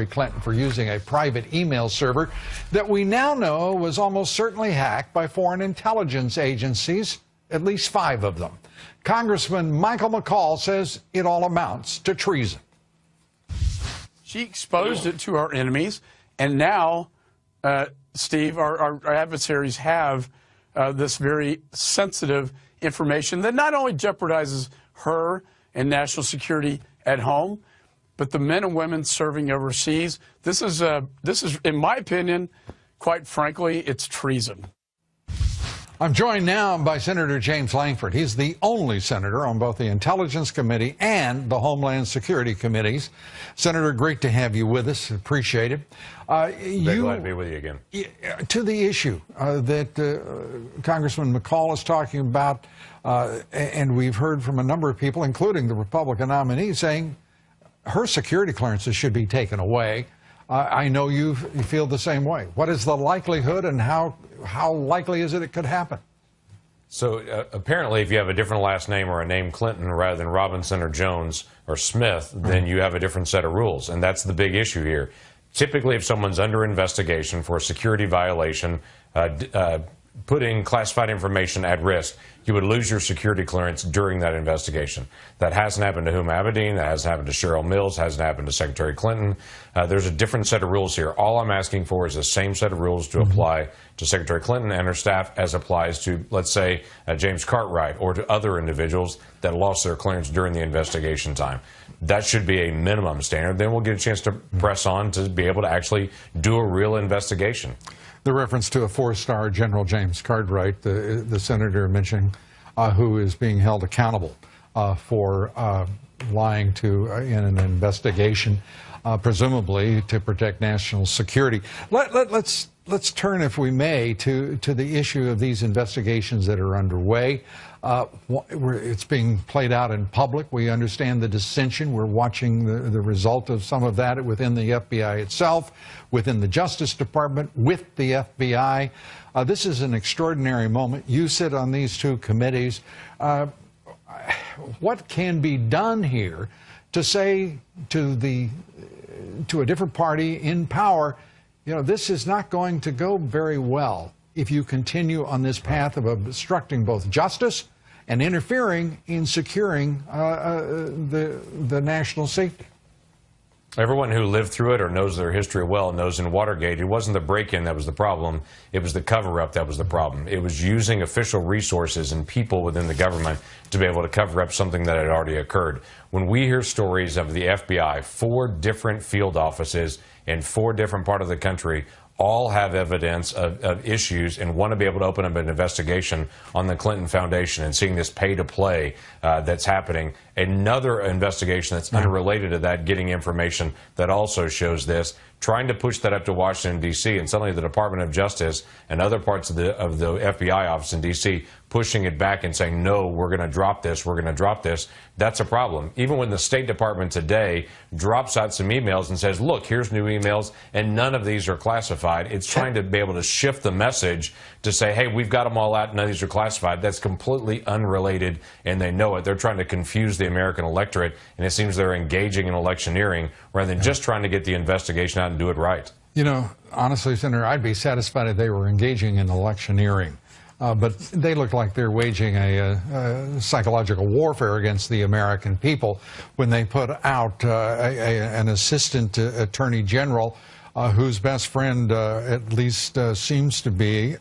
Hillary Clinton for using a private email server that we now know was almost certainly hacked by foreign intelligence agencies, at least 5 of them. Congressman Michael McCaul says it all amounts to treason. She exposed it to our enemies, and now, Steve, our adversaries have this very sensitive information that not only jeopardizes her and national security at home, but the men and women serving overseas. This is, in my opinion, quite frankly, it's treason. I'm joined now by Senator James Lankford. He's the only senator on both the Intelligence Committee and the Homeland Security Committees. Senator, great to have you with us. Appreciate it. Glad to be with you again. To the issue that Congressman McCaul is talking about, and we've heard from a number of people, including the Republican nominee, saying her security clearances should be taken away. I know you feel the same way. What is the likelihood, and how likely is it could happen? So apparently, if you have a different last name or a name Clinton rather than Robinson or Jones or Smith, then you have a different set of rules, and that's the big issue here. Typically, if someone's under investigation for a security violation, putting classified information at risk, you would lose your security clearance during that investigation. That hasn't happened to Huma Abedin. That hasn't happened to Cheryl Mills. Hasn't happened to Secretary Clinton. There's a different set of rules here. All I'm asking for is the same set of rules to apply to Secretary Clinton and her staff as applies to, let's say, James Cartwright or to other individuals that lost their clearance during the investigation time. That should be a minimum standard. Then we'll get a chance to press on to be able to actually do a real investigation. The reference to a 4-star General James Cartwright, the senator mentioning, who is being held accountable for lying in an investigation, presumably to protect national security. Let's turn, if we may, to the issue of these investigations that are underway. It's being played out in public. We understand the dissension. We're watching the result of some of that within the FBI itself, within the Justice Department, with the FBI. This is an extraordinary moment. You sit on these 2 committees. What can be done here to say to a different party in power, you know, this is not going to go very well if you continue on this path of obstructing both justice and interfering in securing the national safety? Everyone who lived through it or knows their history well knows in Watergate, it wasn't the break-in that was the problem. It was the cover-up that was the problem. It was using official resources and people within the government to be able to cover up something that had already occurred. When we hear stories of the FBI, 4 different field offices in 4 different parts of the country, all have evidence of issues and want to be able to open up an investigation on the Clinton Foundation, and seeing this pay-to-play that's happening. Another investigation that's unrelated to that, getting information that also shows this, trying to push that up to Washington, D.C., and suddenly the Department of Justice and other parts of the FBI office in D.C. pushing it back and saying, no, we're going to drop this, we're going to drop this. That's a problem. Even when the State Department today drops out some emails and says, look, here's new emails, and none of these are classified, it's trying to be able to shift the message to say, hey, we've got them all out, none of these are classified. That's completely unrelated, and they know it. They're trying to confuse the American electorate, and it seems they're engaging in electioneering rather than just trying to get the investigation out and do it right. You know, honestly, Senator, I'd be satisfied if they were engaging in electioneering. But they look like they're waging a psychological warfare against the American people when they put out an assistant attorney general whose best friend at least seems to be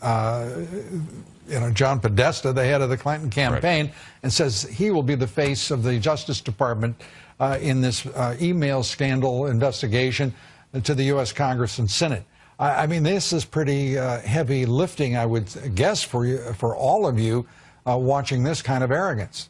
John Podesta, the head of the Clinton campaign, right, and says he will be the face of the Justice Department in this email scandal investigation to the U.S. Congress and Senate. I mean, this is pretty heavy lifting, I would guess, for all of you watching this kind of arrogance.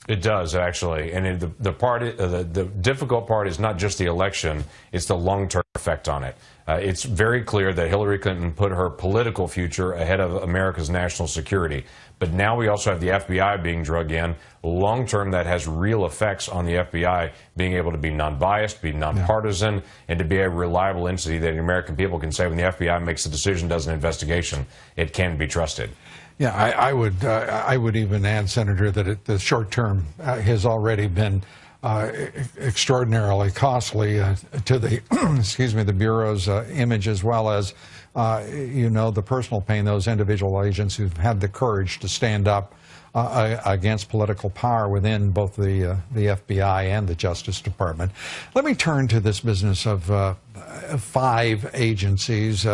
It does, actually. And the difficult part is not just the election, it's the long-term effect on it. It's very clear that Hillary Clinton put her political future ahead of America's national security. But now we also have the FBI being drug in. Long-term, that has real effects on the FBI being able to be non-biased, be nonpartisan, and to be a reliable entity that the American people can say when the FBI makes a decision, does an investigation, it can be trusted. Yeah, I would even add, Senator, that the short term has already been extraordinarily costly to the excuse me, the Bureau's image, as well as the personal pain those individual agents who've had the courage to stand up against political power within both the FBI and the Justice Department. Let me turn to this business of 5 agencies,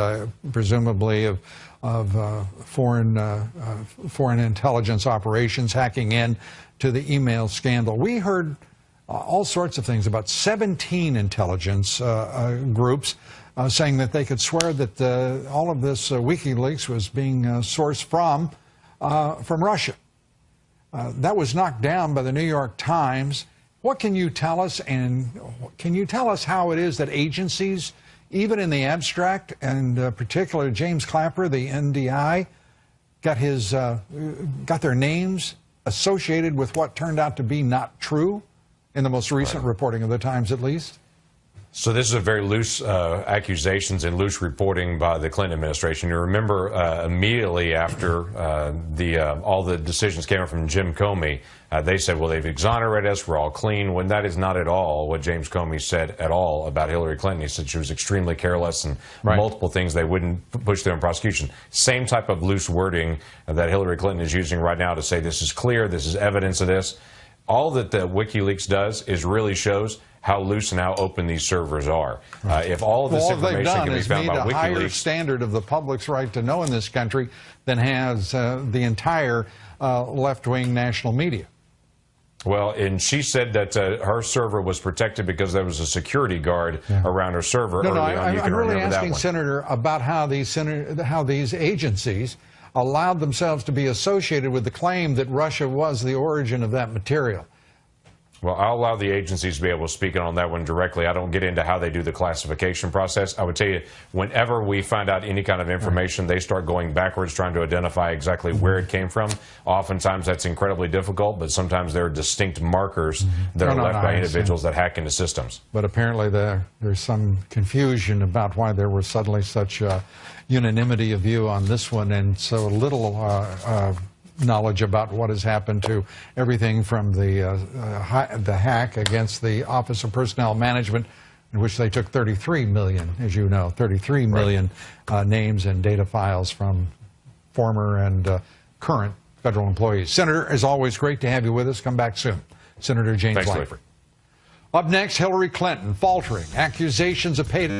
presumably of foreign intelligence operations hacking in to the email scandal. We heard all sorts of things about 17 intelligence groups saying that they could swear that all of this WikiLeaks was being sourced from Russia. That was knocked down by the New York Times. What can you tell us, and can you tell us how it is that agencies, even in the abstract, and particularly James Clapper, the NDI, got their names associated with what turned out to be not true in the most recent reporting of the Times, at least? So this is a very loose accusations and loose reporting by the Clinton administration. You remember immediately after all the decisions came out from Jim Comey, they said, well, they've exonerated us, we're all clean, when that is not at all what James Comey said at all about Hillary Clinton. He said she was extremely careless and multiple things they wouldn't push through in prosecution. Same type of loose wording that Hillary Clinton is using right now to say this is clear, this is evidence of this. All that the WikiLeaks does is really shows how loose and how open these servers are. If all of this information can be found by WikiLeaks, a higher standard of the public's right to know in this country than has the entire left-wing national media. Well, and she said that her server was protected because there was a security guard around her server. No, I'm really asking, Senator, about how these agencies allowed themselves to be associated with the claim that Russia was the origin of that material. Well, I'll allow the agencies to be able to speak on that one directly. I don't get into how they do the classification process. I would tell you, whenever we find out any kind of information, they start going backwards, trying to identify exactly where it came from. Oftentimes that's incredibly difficult, but sometimes there are distinct markers that are left by individuals that hack into systems. But apparently there's some confusion about why there was suddenly such unanimity of view on this one and so little knowledge about what has happened to everything from the hack against the Office of Personnel Management, in which they took 33 million, as you know, 33 million names and data files from former and current federal employees. Senator, as always, great to have you with us. Come back soon. Senator James Langford. Up next, Hillary Clinton faltering, accusations of pay